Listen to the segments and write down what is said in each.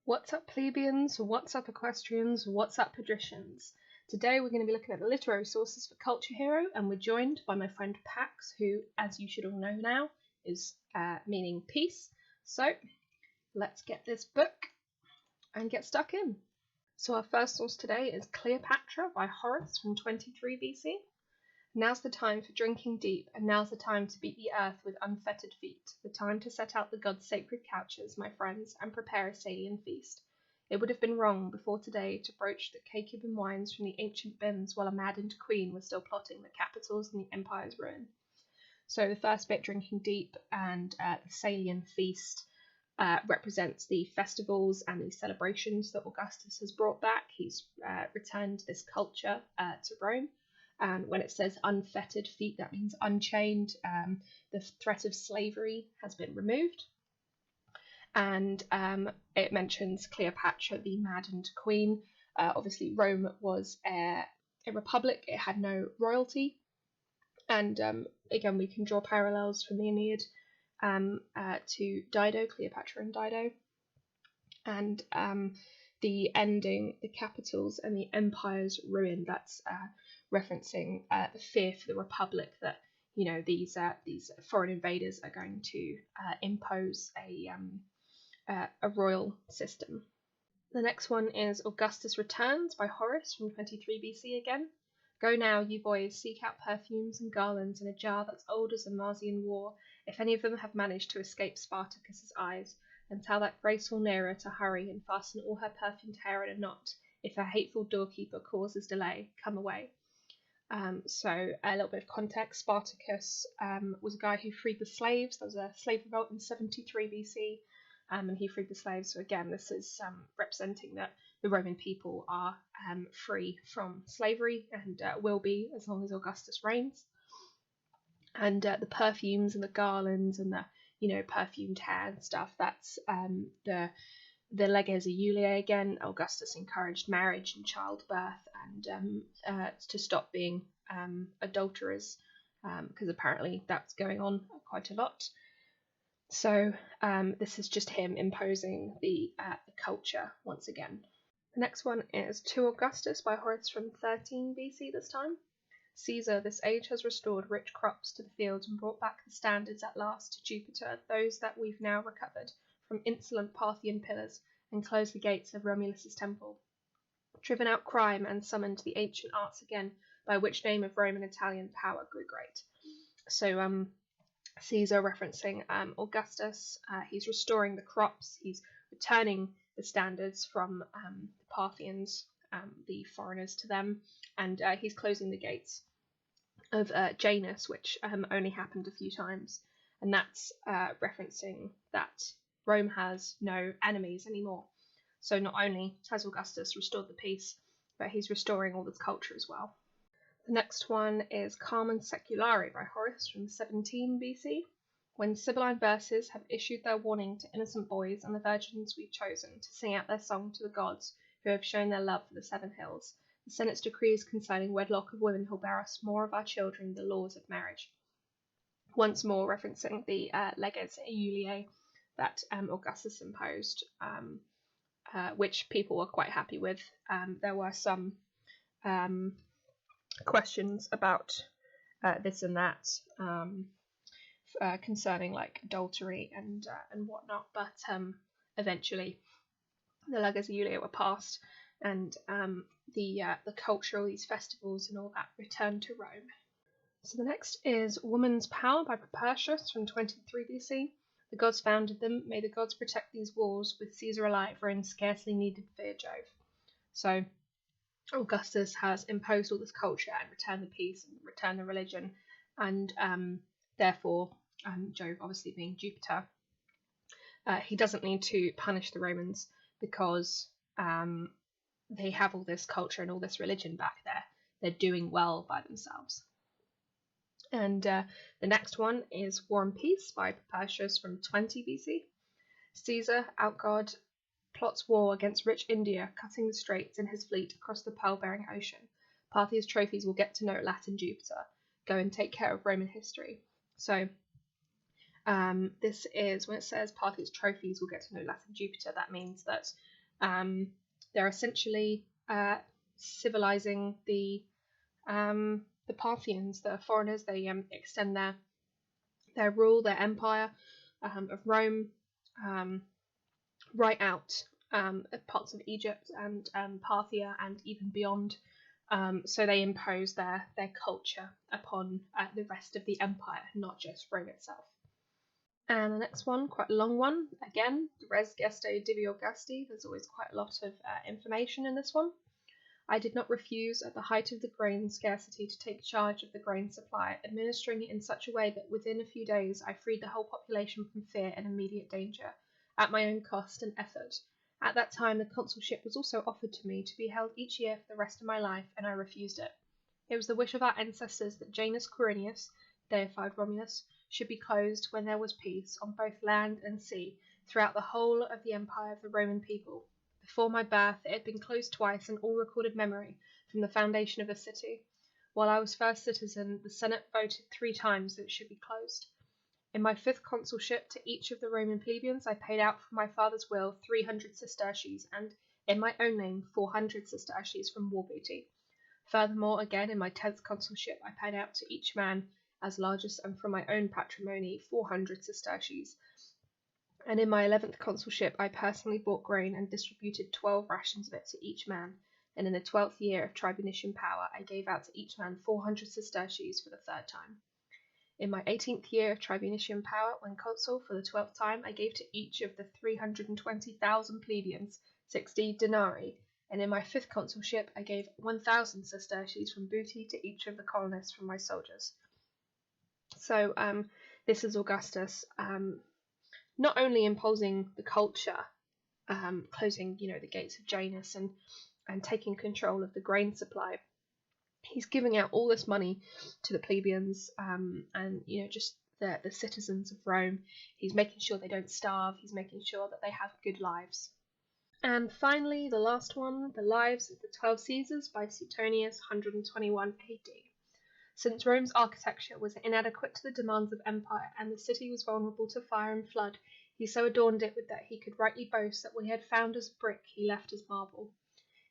What's up, plebeians? What's up, equestrians? What's up, patricians? Today we're going to be looking at the literary sources for Culture Hero, and we're joined by my friend Pax, who, as you should all know now, is meaning peace. So let's get this book and get stuck in. So our first source today is Cleopatra by Horace from 23 BC. Now's the time for drinking deep, and now's the time to beat the earth with unfettered feet, the time to set out the gods' sacred couches, my friends, and prepare a Salian feast. It would have been wrong before today to broach the Cacuban wines from the ancient bins while a maddened queen was still plotting the capital's and the empire's ruin. So the first bit, drinking deep, and the Salian feast represents the festivals and the celebrations that Augustus has brought back. He's returned this culture to Rome. And when it says unfettered feet, that means unchained. The threat of slavery has been removed. And it mentions Cleopatra, the maddened queen. Obviously, Rome was a republic. It had no royalty. And again, we can draw parallels from the Aeneid to Dido, Cleopatra and Dido. And the ending, the capitals and the empire's ruin, that's referencing the fear for the republic that, you know, these foreign invaders are going to impose a royal system. The next one is Augustus Returns by Horace from 23 BC again. Go now, you boys, seek out perfumes and garlands in a jar that's old as the Marsian War, if any of them have managed to escape Spartacus's eyes, and tell that graceful Nera to hurry and fasten all her perfumed hair in a knot. If her hateful doorkeeper causes delay, come away. So a little bit of context. Spartacus was a guy who freed the slaves. There was a slave revolt in 73 BC, and he freed the slaves. So again, this is representing that the Roman people are free from slavery and will be as long as Augustus reigns. And the perfumes and the garlands and the perfumed hair and stuff, that's the leges Iuliae again. Augustus encouraged marriage and childbirth and to stop being adulterers, because apparently that's going on quite a lot. So this is just him imposing the culture once again. The next one is To Augustus by Horace from 13 BC this time. Caesar, this age has restored rich crops to the fields and brought back the standards at last to Jupiter, those that we've now recovered from insolent Parthian pillars, and closed the gates of Romulus's temple. Driven out crime and summoned the ancient arts again, by which name of Roman Italian power grew great. So Caesar referencing Augustus, he's restoring the crops, he's returning the standards from the Parthians, the foreigners, to them, and he's closing the gates of Janus, which only happened a few times, and that's referencing that Rome has no enemies anymore. So not only has Augustus restored the peace, but he's restoring all this culture as well. The next one is Carmen Seculare by Horace from 17 BC. When Sibylline verses have issued their warning to innocent boys and the virgins we've chosen to sing out their song to the gods who have shown their love for the seven hills, the Senate's decrees concerning wedlock of women will bear us more of our children the laws of marriage. Once more referencing the leges Iuliae that Augustus imposed, which people were quite happy with. There were some questions about this and that concerning like adultery and whatnot, but eventually the leges Iuliae were passed, and the culture, all these festivals and all that, returned to Rome. So the next is Woman's Power by Propertius from 23 BC. The gods founded them. May the gods protect these walls. With Caesar alive, Rome scarcely needed fear Jove. So Augustus has imposed all this culture and returned the peace and returned the religion, and therefore Jove, obviously being Jupiter, he doesn't need to punish the Romans because they have all this culture and all this religion back there. They're doing well by themselves. And the next one is War and Peace by Propertius from 20 BC. Caesar, outgod, plots war against rich India, cutting the straits in his fleet across the pearl-bearing ocean. Parthia's trophies will get to know Latin Jupiter. Go and take care of Roman history. So this is when it says Parthia's trophies will get to know Latin Jupiter. That means that They're essentially civilizing the Parthians, the foreigners. They extend their rule, their empire of Rome right out parts of Egypt and Parthia and even beyond. So they impose their culture upon the rest of the empire, not just Rome itself. And the next one, quite a long one, again, Res Geste Divi Augusti. There's always quite a lot of information in this one. I did not refuse at the height of the grain scarcity to take charge of the grain supply, administering it in such a way that within a few days I freed the whole population from fear and immediate danger, at my own cost and effort. At that time the consulship was also offered to me to be held each year for the rest of my life, and I refused it. It was the wish of our ancestors that Janus Quirinius, deified Romulus, should be closed when there was peace on both land and sea throughout the whole of the empire of the Roman people. Before my birth it had been closed twice in all recorded memory from the foundation of the city. While I was first citizen, the Senate voted 3 times that it should be closed. In my 5th consulship to each of the Roman plebeians I paid out from my father's will 300 sesterces, and in my own name 400 sesterces from war booty. Furthermore, again in my 10th consulship I paid out to each man as largest and from my own patrimony 400 sesterces. And in my 11th consulship I personally bought grain and distributed 12 rations of it to each man, and in the 12th year of tribunician power I gave out to each man 400 sesterces for the 3rd time. In my 18th year of tribunician power, when consul for the 12th time, I gave to each of the 320,000 plebeians 60 denarii, and in my 5th consulship I gave 1,000 sesterces from booty to each of the colonists from my soldiers. So this is Augustus not only imposing the culture, closing the gates of Janus and taking control of the grain supply. He's giving out all this money to the plebeians and just the citizens of Rome. He's making sure they don't starve. He's making sure that they have good lives. And finally, the last one, The Lives of the 12 Caesars by Suetonius, 121 AD. Since Rome's architecture was inadequate to the demands of empire and the city was vulnerable to fire and flood, he so adorned it that he could rightly boast that what he had found as brick he left as marble.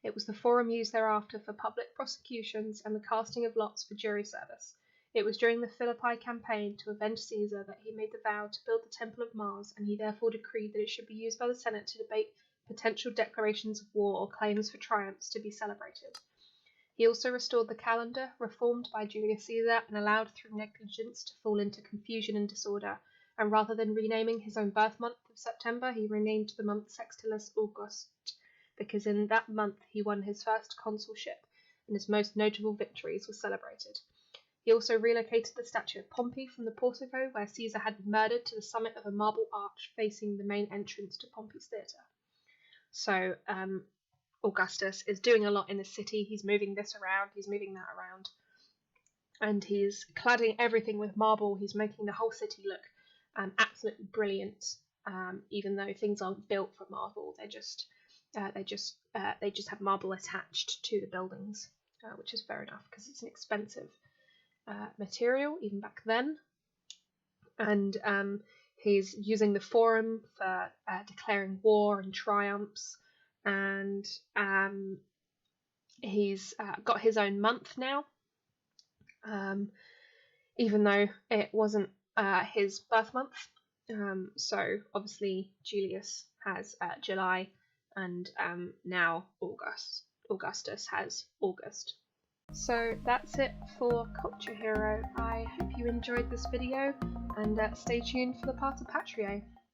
It was the forum used thereafter for public prosecutions and the casting of lots for jury service. It was during the Philippi campaign to avenge Caesar that he made the vow to build the Temple of Mars, and he therefore decreed that it should be used by the Senate to debate potential declarations of war or claims for triumphs to be celebrated. He also restored the calendar, reformed by Julius Caesar and allowed through negligence to fall into confusion and disorder, and rather than renaming his own birth month of September, he renamed the month Sextilis August, because in that month he won his first consulship, and his most notable victories were celebrated. He also relocated the statue of Pompey from the portico where Caesar had been murdered to the summit of a marble arch facing the main entrance to Pompey's theatre. So Augustus is doing a lot in the city. He's moving this around, he's moving that around, and he's cladding everything with marble. He's making the whole city look absolutely brilliant, even though things aren't built from marble. They just have marble attached to the buildings, which is fair enough because it's an expensive material even back then. And he's using the forum for declaring war and triumphs, and he's got his own month now, even though it wasn't his birth month. So obviously Julius has July, and now Augustus has August. So that's it for Culture Hero. I hope you enjoyed this video, and stay tuned for the part of Patriae.